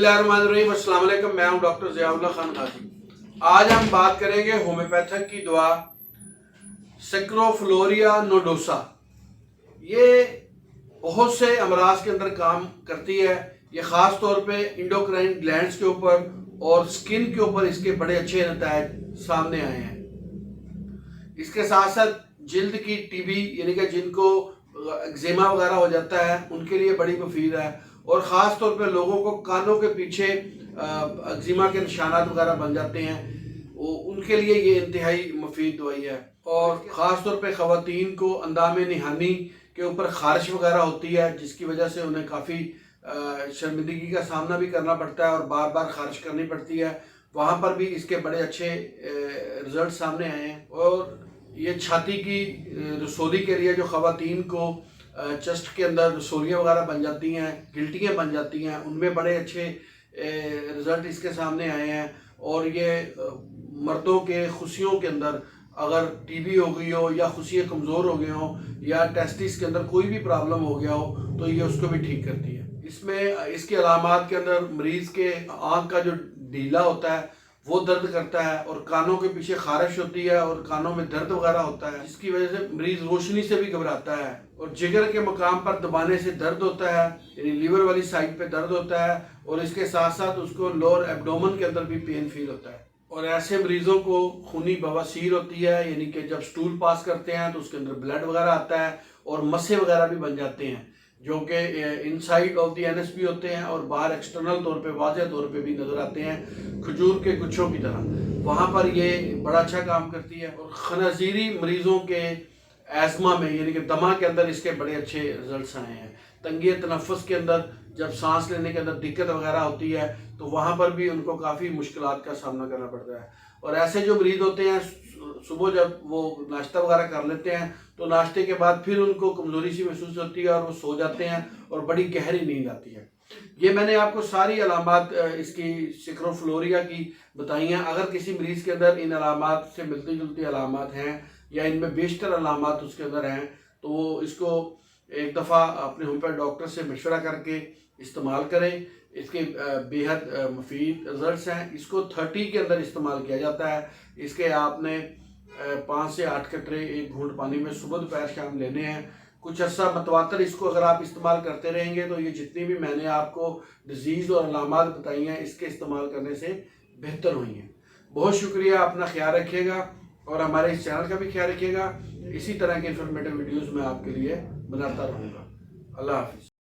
बिस्मिल्लाहिर्रहमानिर्रहीम। अस्सलाम वालेकुम। मैं हूं डॉक्टर ज़ियाउल्लाह खान गाजी। आज हम बात करेंगे होम्योपैथिक की दवा सेक्रोफ्लोरिया नोडोसा। ये बहुत से अमराज के अंदर काम करती है। ये ख़ास तौर पे इंडोक्राइन ग्लैंड्स के ऊपर और स्किन के ऊपर इसके बड़े अच्छे नतायज सामने आए हैं। इसके साथ साथ जिल्द की टीबी यानी कि जिनको एक्जिमा वगैरह हो जाता है उनके लिए बड़ी मुफीद है। और ख़ास तौर पे लोगों को कानों के पीछे एक्जिमा के निशानात वगैरह बन जाते हैं, उनके लिए ये इंतहाई मुफीद दवाई है। और ख़ास तौर पे ख़वातीन को अंदाम निहानी के ऊपर खारिश वगैरह होती है, जिसकी वजह से उन्हें काफ़ी शर्मिंदगी का सामना भी करना पड़ता है और बार बार खारिश करनी पड़ती है। वहाँ पर भी इसके बड़े अच्छे रिजल्ट सामने आए हैं। और ये छाती की रसोली के लिए जो ख़वातीन को चेस्ट के अंदर रसोलियाँ वगैरह बन जाती हैं, गिल्टियाँ बन जाती हैं, उनमें बड़े अच्छे रिज़ल्ट इसके सामने आए हैं। और ये मर्दों के खुशियों के अंदर अगर टीबी हो गई हो या खुशियाँ कमज़ोर हो गए हों या टेस्टिस के अंदर कोई भी प्रॉब्लम हो गया हो तो ये उसको भी ठीक करती है। इसमें इसके अलामात के अंदर मरीज़ के आँख का जो ढीला होता है वो दर्द करता है, और कानों के पीछे खारिश होती है और कानों में दर्द वगैरह होता है, जिसकी वजह से मरीज रोशनी से भी घबराता है। और जिगर के मकाम पर दबाने से दर्द होता है, यानी लीवर वाली साइड पे दर्द होता है। और इसके साथ साथ उसको लोअर एब्डोमेन के अंदर भी पेन फील होता है। और ऐसे मरीजों को खूनी बवासीर होती है, यानी कि जब स्टूल पास करते हैं तो उसके अंदर ब्लड वगैरह आता है और मस्से वगैरह भी बन जाते हैं, जो कि इनसाइड ऑफ द एनएस भी होते हैं और बाहर एक्सटर्नल तौर पे वाज़ेह तौर पे भी नज़र आते हैं, खजूर के गुच्छों की तरह। वहाँ पर ये बड़ा अच्छा काम करती है। और खनाजीरी मरीज़ों के एज़मा में यानी कि दमा के अंदर इसके बड़े अच्छे रिजल्ट्स आए हैं। तंगी तनफ़ुस के अंदर जब सांस लेने के अंदर दिक्कत वगैरह होती है तो वहाँ पर भी उनको काफ़ी मुश्किलात का सामना करना पड़ता है। और ऐसे जो मरीज़ होते हैं सुबह जब वो नाश्ता वगैरह कर लेते हैं तो नाश्ते के बाद फिर उनको कमज़ोरी सी महसूस होती है और वो सो जाते हैं और बड़ी गहरी नींद आती है। ये मैंने आपको सारी अलामात इसकी सेक्रोफ्लोरिया की बताई हैं। अगर किसी मरीज़ के अंदर इन अलामात से मिलती जुलती अलामात हैं या इनमें बेशतर अलामात उसके अंदर हैं तो वो इसको एक दफ़ा अपने होम्योपैथ डॉक्टर से मशवरा करके इस्तेमाल करें। इसके बेहद मुफीद रिजल्ट्स हैं। इसको 30 के अंदर इस्तेमाल किया जाता है। इसके आपने 5 से 8 कतरे एक घूंट पानी में सुबह दोपहर शाम लेने हैं। कुछ अर्सा मतवातर इसको अगर आप इस्तेमाल करते रहेंगे तो ये जितनी भी मैंने आपको डिजीज़ और अलामात बताई हैं इसके इस्तेमाल करने से बेहतर हुई हैं। बहुत शुक्रिया, अपना ख्याल रखिएगा और हमारे इस चैनल का भी ख्याल रखिएगा। इसी तरह के इंफॉर्मेटिव वीडियोज़ मैं आपके लिए बनाता रहूँगा। अल्लाह हाफिज़।